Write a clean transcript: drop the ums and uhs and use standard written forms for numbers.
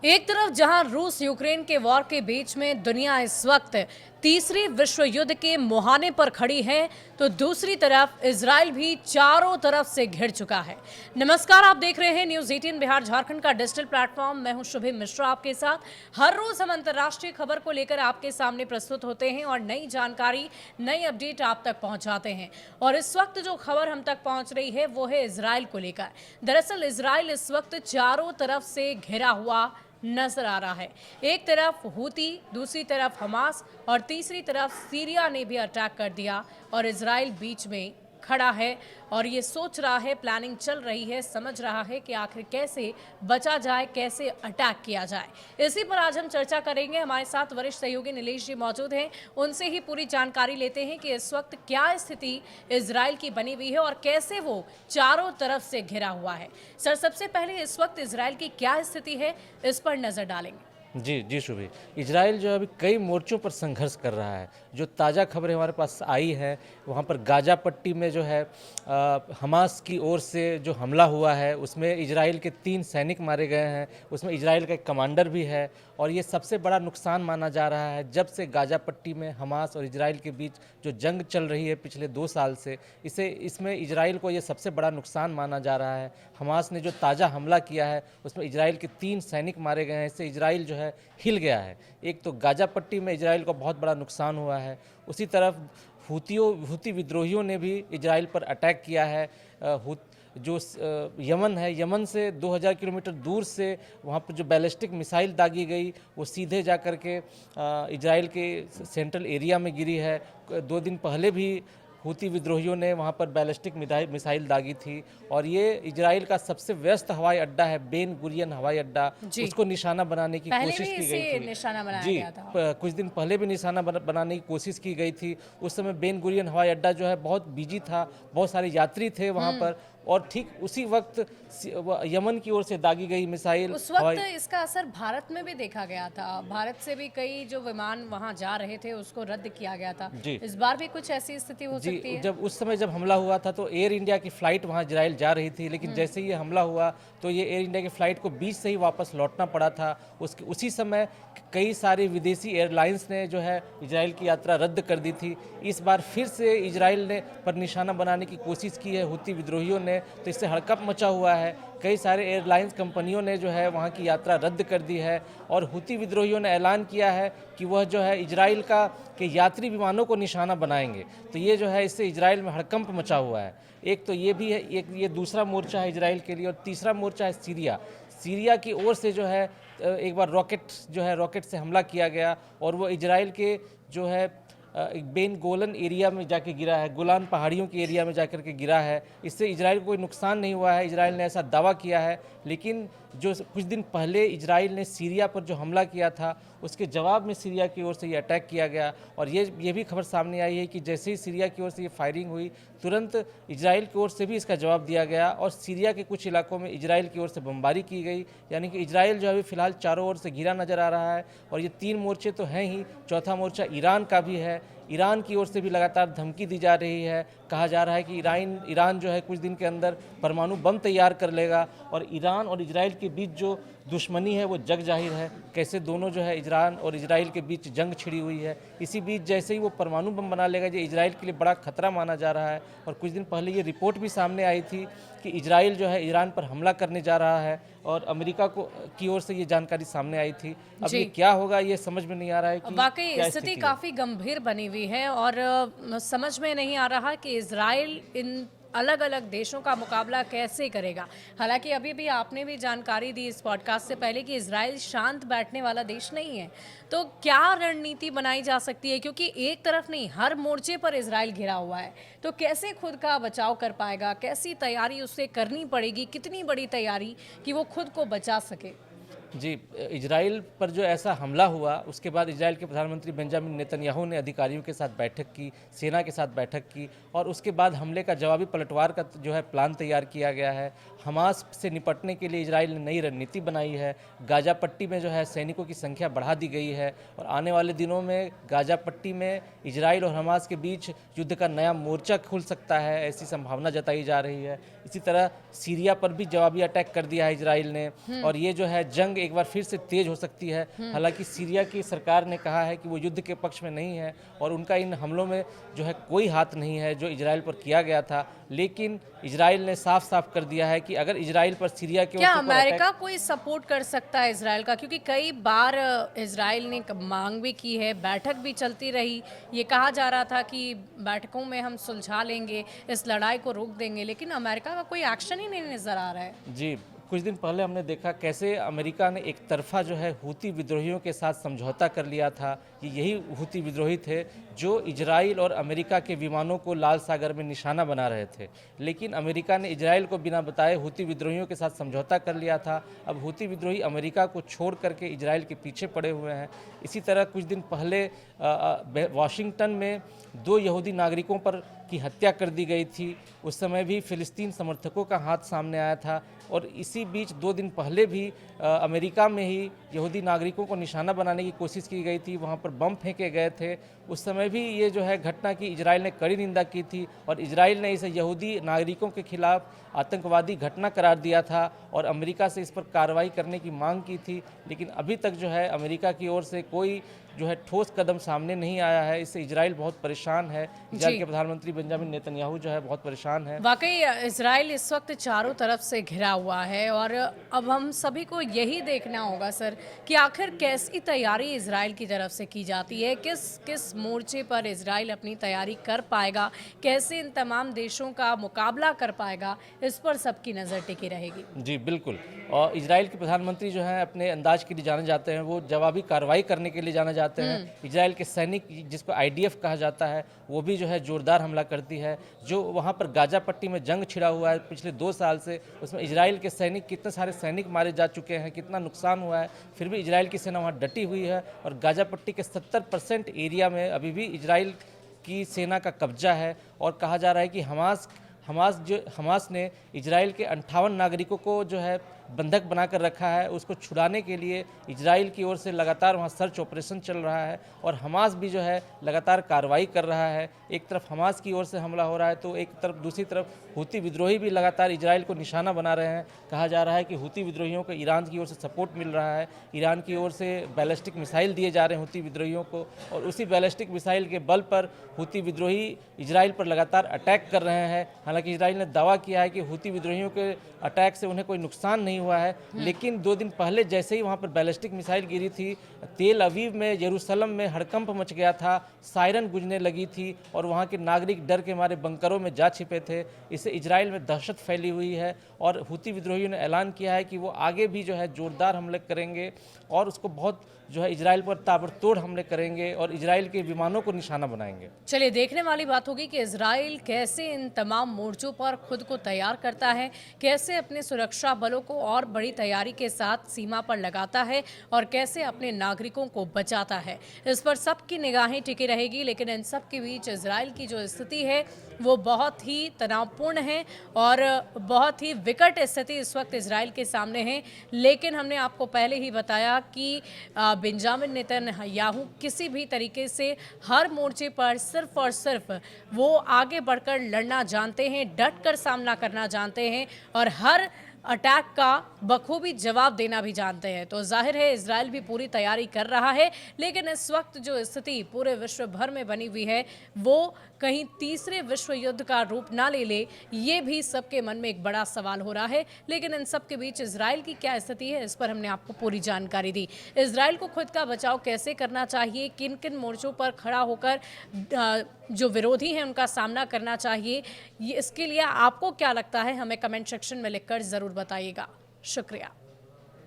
एक तरफ जहां रूस यूक्रेन के वॉर के बीच में दुनिया इस वक्त तीसरे विश्व युद्ध के मुहाने पर खड़ी है, तो दूसरी तरफ इजराइल भी चारों तरफ से घिर चुका है। नमस्कार, आप देख रहे हैं न्यूज 18 बिहार झारखंड का डिजिटल प्लेटफॉर्म। मैं हूं शुभे मिश्रा आपके साथ। हर रोज हम अंतर्राष्ट्रीय खबर को लेकर आपके सामने प्रस्तुत होते हैं और नई जानकारी, नई अपडेट आप तक पहुंचाते हैं। और इस वक्त जो खबर हम तक पहुंच रही है वो है इजराइल को लेकर। दरअसल इजराइल इस वक्त चारों तरफ से घिरा हुआ नजर आ रहा है। एक तरफ हूती, दूसरी तरफ हमास और तीसरी तरफ सीरिया ने भी अटैक कर दिया और इजराइल बीच में खड़ा है और ये सोच रहा है, प्लानिंग चल रही है, समझ रहा है कि आखिर कैसे बचा जाए, कैसे अटैक किया जाए। इसी पर आज हम चर्चा करेंगे। हमारे साथ वरिष्ठ सहयोगी नीलेश जी मौजूद हैं, उनसे ही पूरी जानकारी लेते हैं कि इस वक्त क्या स्थिति इजराइल की बनी हुई है और कैसे वो चारों तरफ से घिरा हुआ है। सर, सबसे पहले इस वक्त इजराइल की क्या स्थिति है, इस पर नजर डालेंगे। जी शुभी। इजराइल जो है अभी कई मोर्चों पर संघर्ष कर रहा है। जो ताज़ा खबरें हमारे पास आई है वहाँ पर गाजा पट्टी में जो है हमास की ओर से जो हमला हुआ है उसमें इजराइल के 3 सैनिक मारे गए हैं, उसमें इजराइल का एक कमांडर भी है। और ये सबसे बड़ा नुकसान माना जा रहा है जब से गाजा पट्टी में हमास और इजराइल के बीच जो जंग चल रही है पिछले 2 साल से, इसमें इजराइल को ये सबसे बड़ा नुकसान माना जा रहा है। हमास ने जो ताज़ा हमला किया है उसमें इजराइल के 3 सैनिक मारे गए हैं। इससे इजराइल जो है हिल गया है। एक तो गाजा पट्टी में इजराइल को बहुत बड़ा नुकसान हुआ है, उसी तरफ हूती विद्रोहियों ने भी इजराइल पर अटैक किया है। जो यमन है, यमन से 2000 किलोमीटर दूर से वहाँ पर जो बैलिस्टिक मिसाइल दागी गई वो सीधे जा कर के इजराइल के सेंट्रल एरिया में गिरी है। 2 दिन पहले भी हूती विद्रोहियों ने वहाँ पर बैलिस्टिक मिसाइल दागी थी। और ये इजराइल का सबसे व्यस्त हवाई अड्डा है, बेन गुरियन हवाई अड्डा, उसको निशाना बनाने की कोशिश की गई थी। निशाना बनाया जी, गया था। कुछ दिन पहले भी निशाना बनाने की कोशिश की गई थी। उस समय बेन गुरियन हवाई अड्डा जो है बहुत बिजी था, बहुत सारे यात्री थे वहाँ पर। और ठीक उसी वक्त यमन की ओर से दागी गई मिसाइल उस वक्त इसका असर भारत में भी देखा गया था। भारत से भी कई जो विमान वहां जा रहे थे उसको रद्द किया गया था। इस बार भी कुछ ऐसी स्थिति हो सकती है। जब उस समय जब हमला हुआ था तो एयर इंडिया की फ्लाइट वहां इजराइल जा रही थी, लेकिन जैसे ही ये हमला हुआ तो ये एयर इंडिया की फ्लाइट को बीच से ही वापस लौटना पड़ा था। उसी समय कई सारी विदेशी एयरलाइंस ने जो है इजराइल की यात्रा रद्द कर दी थी। इस बार फिर से इजराइल ने पर निशाना बनाने की कोशिश की है हूती विद्रोहियों ने, तो इससे हड़कंप मचा हुआ है। कई सारे एयरलाइंस कंपनियों ने जो है वहाँ की यात्रा रद्द कर दी है और हूती विद्रोहियों ने ऐलान किया है कि वह जो है इजराइल के यात्री विमानों को निशाना बनाएंगे। तो ये जो है इससे इजराइल में हड़कंप मचा हुआ है। एक तो ये भी है, एक ये दूसरा मोर्चा है इजराइल के लिए। और तीसरा मोर्चा है सीरिया की ओर से जो है एक बार रॉकेट से हमला किया गया और वो इजराइल के जो है एक बेन गोलन एरिया में जाके गिरा है, गोलान पहाड़ियों के एरिया में जाकर के गिरा है। इससे इजराइल को कोई नुकसान नहीं हुआ है, इजराइल ने ऐसा दावा किया है। लेकिन जो कुछ दिन पहले इजराइल ने सीरिया पर जो हमला किया था उसके जवाब में सीरिया की ओर से ये अटैक किया गया। और ये भी खबर सामने आई है कि जैसे ही सीरिया की ओर से ये फायरिंग हुई तुरंत इजराइल की ओर से भी इसका जवाब दिया गया और सीरिया के कुछ इलाकों में इजराइल की ओर से बमबारी की गई। यानी कि इजराइल जो अभी फिलहाल चारों ओर से घिरा नजर आ रहा है। और ये 3 मोर्चे तो हैं ही, चौथा मोर्चा ईरान का भी है। ईरान की ओर से भी लगातार धमकी दी जा रही है। कहा जा रहा है कि ईरान जो है कुछ दिन के अंदर परमाणु बम तैयार कर लेगा। और ईरान और इजराइल के बीच जो दुश्मनी है वो जग जाहिर है, कैसे दोनों जो है ईरान और इजराइल के बीच जंग छिड़ी हुई है। इसी बीच जैसे ही वो परमाणु बम बना लेगा, ये इजराइल के लिए बड़ा खतरा माना जा रहा है। और कुछ दिन पहले ये रिपोर्ट भी सामने आई थी कि इजराइल जो है ईरान पर हमला करने जा रहा है और अमेरिका की ओर से ये जानकारी सामने आई थी। अब ये क्या होगा ये समझ में नहीं आ रहा है कि वाकई स्थिति काफी गंभीर बनी हुई है और समझ में नहीं आ रहा कि इजराइल इन अलग अलग देशों का मुकाबला कैसे करेगा। हालांकि अभी भी आपने भी जानकारी दी इस पॉडकास्ट से पहले कि इजराइल शांत बैठने वाला देश नहीं है। तो क्या रणनीति बनाई जा सकती है, क्योंकि एक तरफ नहीं हर मोर्चे पर इजराइल घिरा हुआ है, तो कैसे खुद का बचाव कर पाएगा, कैसी तैयारी उससे करनी पड़ेगी, कितनी बड़ी तैयारी कि वो खुद को बचा सके। जी, इजराइल पर जो ऐसा हमला हुआ उसके बाद इजराइल के प्रधानमंत्री बेंजामिन नेतन्याहू ने अधिकारियों के साथ बैठक की, सेना के साथ बैठक की और उसके बाद हमले का जवाबी पलटवार का जो है प्लान तैयार किया गया है। हमास से निपटने के लिए इजराइल ने नई रणनीति बनाई है। गाजा पट्टी में जो है सैनिकों की संख्या बढ़ा दी गई है और आने वाले दिनों में गाजा पट्टी में इजराइल और हमास के बीच युद्ध का नया मोर्चा खुल सकता है, ऐसी संभावना जताई जा रही है। इसी तरह सीरिया पर भी जवाबी अटैक कर दिया है इजराइल ने और ये जो है जंग एक बार फिर से तेज हो सकती है। हालांकि सीरिया की सरकार ने कहा है कि वो युद्ध के पक्ष में नहीं है और उनका इन हमलों में जो है कोई हाथ नहीं है जो इजराइल पर किया गया था, लेकिन इजराइल ने साफ साफ कर दिया है कि अगर इजराइल पर सीरिया के क्या अमेरिका कोई सपोर्ट कर सकता है इजराइल का? क्योंकि कई बार इजराइल ने मांग भी की है, बैठक भी चलती रही, ये कहा जा रहा था कि बैठकों में हम सुलझा लेंगे, इस लड़ाई को रोक देंगे, लेकिन अमेरिका का कोई एक्शन ही नहीं नजर आ रहा है। जी, कुछ दिन पहले हमने देखा कैसे अमेरिका ने एक तरफा जो है हूती विद्रोहियों के साथ समझौता कर लिया था कि यही हूती विद्रोही थे जो इजराइल और अमेरिका के विमानों को लाल सागर में निशाना बना रहे थे। लेकिन अमेरिका ने इजराइल को बिना बताए हूती विद्रोहियों के साथ समझौता कर लिया था। अब हूती विद्रोही अमेरिका को छोड़ करके इजराइल के पीछे पड़े हुए हैं। इसी तरह कुछ दिन पहले वाशिंगटन में 2 यहूदी नागरिकों पर की हत्या कर दी गई थी। उस समय भी फिलिस्तीन समर्थकों का हाथ सामने आया था और इसी बीच 2 दिन पहले भी अमेरिका में ही यहूदी नागरिकों को निशाना बनाने की कोशिश की गई थी, वहाँ पर बम फेंके गए थे। उस समय भी ये जो है घटना की इजराइल ने कड़ी निंदा की थी और इजराइल ने इसे यहूदी नागरिकों के खिलाफ आतंकवादी घटना करार दिया था और अमेरिका से इस पर कार्रवाई करने की मांग की थी। लेकिन अभी तक जो है अमेरिका की ओर से कोई जो है ठोस कदम सामने नहीं आया है। इससे इजराइल बहुत परेशान है। इजराइल के प्रधानमंत्री बेंजामिन नेतन्याहू जो है बहुत परेशान है। वाकई इजराइल इस वक्त चारों तरफ से घिरा हुआ है और अब हम सभी को यही देखना होगा सर कि आखिर कैसी तैयारी इजराइल की तरफ से की जाती है, किस किस मोर्चे पर इजराइल अपनी तैयारी कर पाएगा, कैसे इन तमाम देशों का मुकाबला कर पाएगा, इस पर सबकी नज़र टिकी रहेगी। जी बिल्कुल। और इजराइल के प्रधानमंत्री जो हैं अपने अंदाज के लिए जाने जाते हैं, वो जवाबी कार्रवाई करने के लिए जाने जाते हैं। इजराइल के सैनिक जिसको IDF कहा जाता है वो भी जो है जोरदार हमला करती है। जो वहाँ पर गाजा पट्टी में जंग छिड़ा हुआ है पिछले 2 साल से, उसमें इजराइल के सैनिक कितने सारे सैनिक मारे जा चुके हैं, कितना नुकसान हुआ है, फिर भी इजराइल की सेना वहाँ डटी हुई है और गाजा पट्टी के 70% एरिया में अभी भी इजराइल की सेना का कब्जा है। और कहा जा रहा है कि हमास ने इजराइल के 58 नागरिकों को जो है बंधक बनाकर रखा है। उसको छुड़ाने के लिए इजराइल की ओर से लगातार वहाँ सर्च ऑपरेशन चल रहा है और हमास भी जो है लगातार कार्रवाई कर रहा है। एक तरफ हमास की ओर से हमला हो रहा है तो एक तरफ दूसरी तरफ हूती विद्रोही भी लगातार इजराइल को निशाना बना रहे हैं। कहा जा रहा है कि हूती विद्रोहियों को ईरान की ओर से सपोर्ट मिल रहा है, ईरान की ओर से बैलिस्टिक मिसाइल दिए जा रहे हैं हूती विद्रोहियों को और उसी बैलिस्टिक मिसाइल के बल पर हूती विद्रोही इजराइल पर लगातार अटैक कर रहे हैं। हालांकि इजराइल ने दावा किया है कि हूती विद्रोहियों के अटैक से उन्हें कोई नुकसान नहीं हुआ है, लेकिन 2 दिन पहले जैसे ही वहाँ पर बैलिस्टिक मिसाइल गिरी थी, तेल अवीव में, यरूशलेम में हड़कंप मच गया था, सायरन गूंजने लगी थी और वहाँ के नागरिक डर के मारे बंकरों में जा छिपे थे। इससे इजराइल में दहशत फैली हुई है और हूती विद्रोहियों ने ऐलान किया है कि वो आगे भी जो है जोरदार हमले करेंगे और उसको बहुत जो है इजराइल पर ताबड़तोड़ हमले करेंगे और इजराइल के विमानों को निशाना बनाएंगे। चलिए देखने वाली बात होगी कि इजराइल कैसे इन तमाम मोर्चों पर खुद को तैयार करता है, कैसे अपने सुरक्षा बलों को और बड़ी तैयारी के साथ सीमा पर लगाता है और कैसे अपने नागरिकों को बचाता है। इस पर सबकी निगाहें टिकी रहेगी। लेकिन इन सब के बीच इजराइल की जो स्थिति है वो बहुत ही तनावपूर्ण है और बहुत ही विकट स्थिति इस वक्त इजराइल के सामने है। लेकिन हमने आपको पहले ही बताया कि बेंजामिन नेतन्याहू किसी भी तरीके से हर मोर्चे पर सिर्फ और सिर्फ वो आगे बढ़कर लड़ना जानते हैं, डट कर सामना करना जानते हैं और हर अटैक का बखूबी जवाब देना भी जानते हैं। तो जाहिर है इजराइल भी पूरी तैयारी कर रहा है। लेकिन इस वक्त जो स्थिति पूरे विश्व भर में बनी हुई है वो कहीं तीसरे विश्व युद्ध का रूप ना ले ले, ये भी सबके मन में एक बड़ा सवाल हो रहा है। लेकिन इन सब के बीच इजराइल की क्या स्थिति है, इस पर हमने आपको पूरी जानकारी दी। इजराइल को खुद का बचाव कैसे करना चाहिए, किन किन मोर्चों पर खड़ा होकर जो विरोधी हैं उनका सामना करना चाहिए, ये इसके लिए आपको क्या लगता है हमें कमेंट सेक्शन में लिखकर ज़रूर बताइएगा। शुक्रिया।